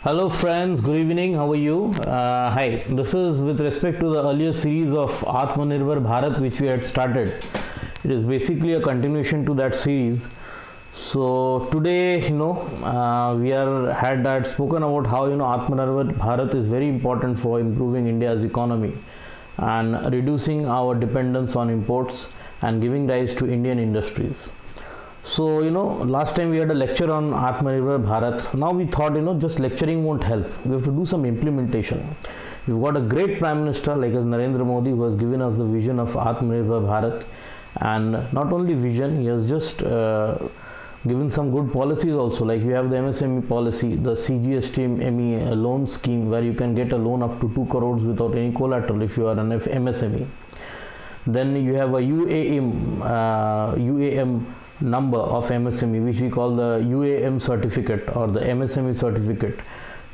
Hello friends, good evening. How are you? Hi, this is with respect to the earlier series of Atmanirbhar Bharat which we had started. It is basically a continuation to that series. So today, we had spoken about how Atmanirbhar Bharat is very important for improving India's economy and reducing our dependence on imports and giving rise to Indian industries. So, last time we had a lecture on Atmanirbhar Bharat. Now we thought, just lecturing won't help. We have to do some implementation. We've got a great Prime Minister like as Narendra Modi who has given us the vision of Atmanirbhar Bharat. And not only vision, he has just given some good policies also. Like we have the MSME policy, the CGST-ME loan scheme where you can get a loan up to 2 crores without any collateral if you are an MSME. Then you have a UAM number of MSME which we call the UAM certificate or the MSME certificate.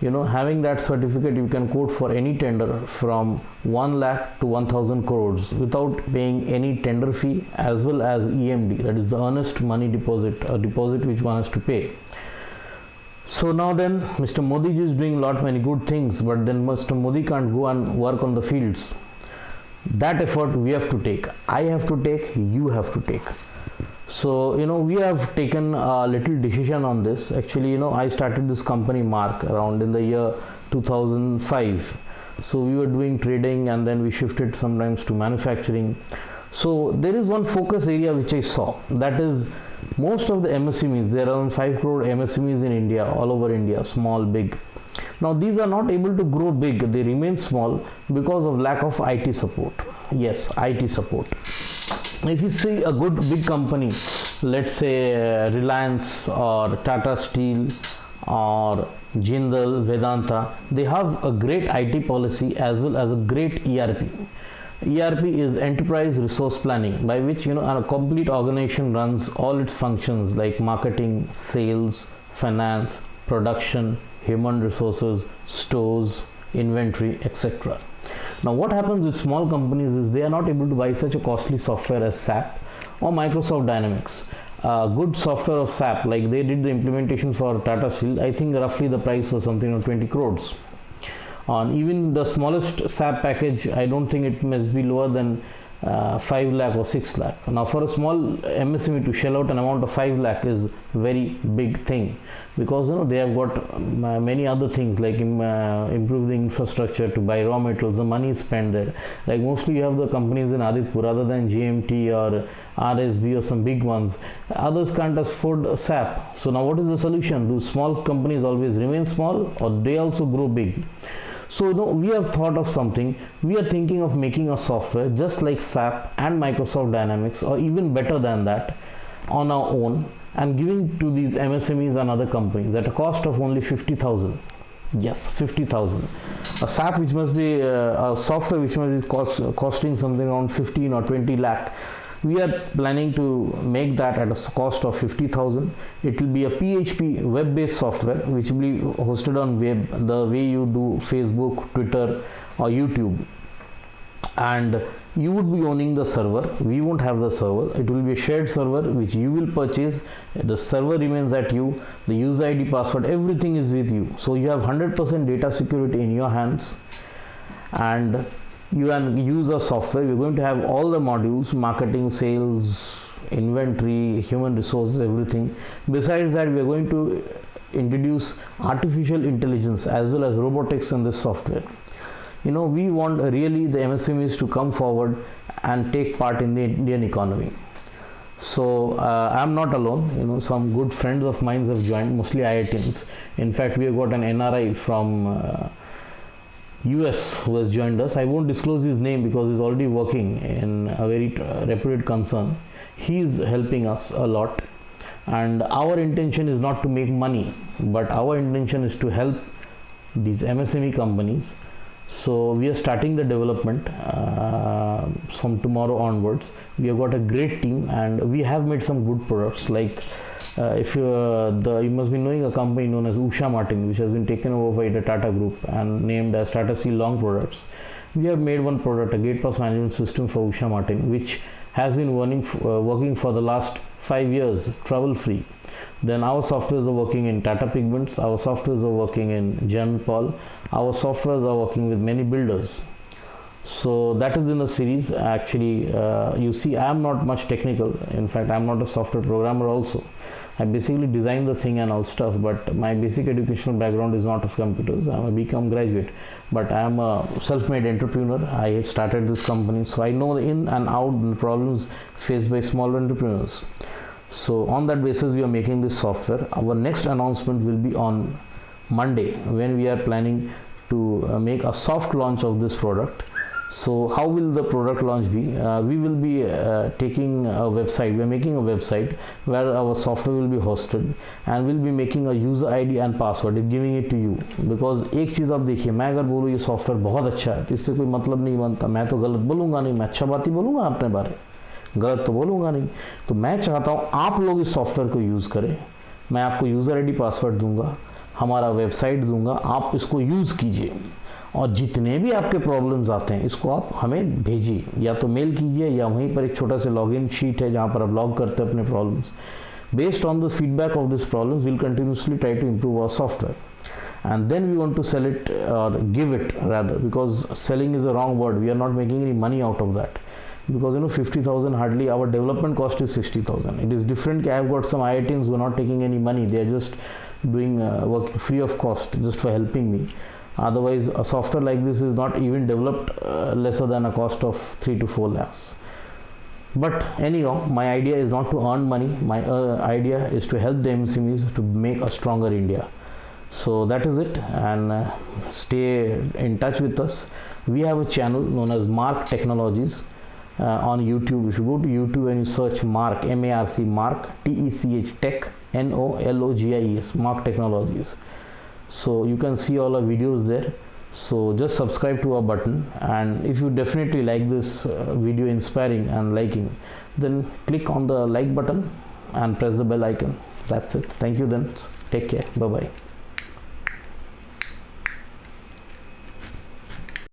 Having that certificate you can quote for any tender from 1 lakh to 1000 crores without paying any tender fee as well as EMD, that is the earnest money deposit, a deposit which one has to pay. So now then Mr. Modi is doing many good things, but then Mr. Modi can't go and work on the fields. That effort we have to take, I have to take, you have to take. So we have taken a little decision on this. Actually I started this company Mark around in the year 2005. So we were doing trading and then we shifted sometimes to manufacturing. So there is one focus area which I saw, that is most of the MSMEs, there are around 5 crore MSMEs in India, all over India, small, big. Now these are not able to grow big, they remain small because of lack of IT support. Yes, IT support. If you see a good big company, let's say Reliance or Tata Steel or Jindal, Vedanta, they have a great IT policy as well as a great ERP. ERP is Enterprise Resource Planning, by which a complete organization runs all its functions like marketing, sales, finance, production, human resources, stores, inventory, etc. Now what happens with small companies is they are not able to buy such a costly software as SAP or Microsoft Dynamics. Good software of SAP, like they did the implementation for Tata Steel, I think roughly the price was something on 20 crores. On even the smallest SAP package, I don't think it must be lower than 5 lakh or 6 lakh. Now for a small MSME to shell out an amount of 5 lakh is very big thing, because they have got many other things like improve the infrastructure to buy raw materials, the money is spent there. Like mostly you have the companies in Aditpur other than GMT or RSB or some big ones, others can't afford SAP. So now what is the solution? Do small companies always remain small or they also grow big? So we have thought of something. We are thinking of making a software just like SAP and Microsoft Dynamics, or even better than that, on our own, and giving to these MSMEs and other companies at a cost of only 50,000. Yes, 50,000. A SAP which must be a software which must be costing something around 15 or 20 lakh. We are planning to make that at a cost of 50,000. It will be a PHP web-based software which will be hosted on web, the way you do Facebook, Twitter or YouTube. And you would be owning the server, we won't have the server. It will be a shared server which you will purchase. The server remains at you, the user ID, password, everything is with you. So you have 100% data security in your hands, and you can use a software. We're going to have all the modules: marketing, sales, inventory, human resources, everything. Besides that, we're going to introduce artificial intelligence as well as robotics in this software. We want really the MSMEs to come forward and take part in the Indian economy. So I'm not alone. Some good friends of mine have joined, mostly IITians. In fact, we have got an NRI from US who has joined us. I won't disclose his name because he's already working in a very reputed concern. He is helping us a lot, and our intention is not to make money, but our intention is to help these MSME companies. So we are starting the development from tomorrow onwards. We have got a great team and we have made some good products. Like if you must be knowing a company known as Usha Martin, which has been taken over by the Tata Group and named as Tata Steel Long Products. We have made one product, a gate pass management system for Usha Martin, which has been working for the last 5 years trouble free. Then our softwares are working in Tata Pigments, our softwares are working in Genpaul, our softwares are working with many builders. So that is in a series. Actually, you see, I am not much technical. In fact, I am not a software programmer also. I basically design the thing and all stuff, but my basic educational background is not of computers. I am a BCom graduate, but I am a self-made entrepreneur. I started this company, so I know the in and out the problems faced by small entrepreneurs. So on that basis, we are making this software. Our next announcement will be on Monday, when we are planning to make a soft launch of this product. So how will the product launch be? We will be taking a website. We are making a website where our software will be hosted, and we'll be making a user ID and password, giving it to you. Because एक चीज़ आप देखिए, मैं अगर बोलूँ ये software बहुत अच्छा है तो इससे कोई मतलब नहीं बनता. मैं तो गलत बोलूँगा नहीं, मैं अच्छा बात ही बोलूँगा अपने बारे, गलत तो बोलूँगा नहीं. तो मैं चाहता हूँ आप लोग इस सॉफ्टवेयर को यूज़ करें. मैं आपको यूज़र ID पासवर्ड दूंगा, हमारा वेबसाइट दूंगा, आप इसको यूज़ कीजिए, और जितने भी आपके प्रॉब्लम्स आते हैं इसको आप हमें भेजिए, या तो मेल कीजिए, या वहीं पर एक छोटा सा लॉगिन शीट है जहाँ पर आप लॉग करते हैं अपने problems. Based on the feedback of this problems will continuously try to improve our software, and then we want to sell it, or give it rather, because selling is a wrong word. We are not making any money out of that, because 50,000 hardly, our development cost is 60,000. It is different. I have got some IITians who are not taking any money, they are just doing work free of cost just for helping me. Otherwise a software like this is not even developed lesser than a cost of 3 to 4 lakhs. But anyhow, my idea is not to earn money. My idea is to help the MSMEs to make a stronger India. So that is it, and stay in touch with us. We have a channel known as Mark Technologies on YouTube. If you go to YouTube and you search Mark, MARC, Mark, TECH, Tech, NOLOGIES, Mark Technologies. So you can see all our videos there. So just subscribe to our button, and if you definitely like this video inspiring and liking, then click on the like button and press the bell icon. That's it. Thank you then. Take care. Bye bye.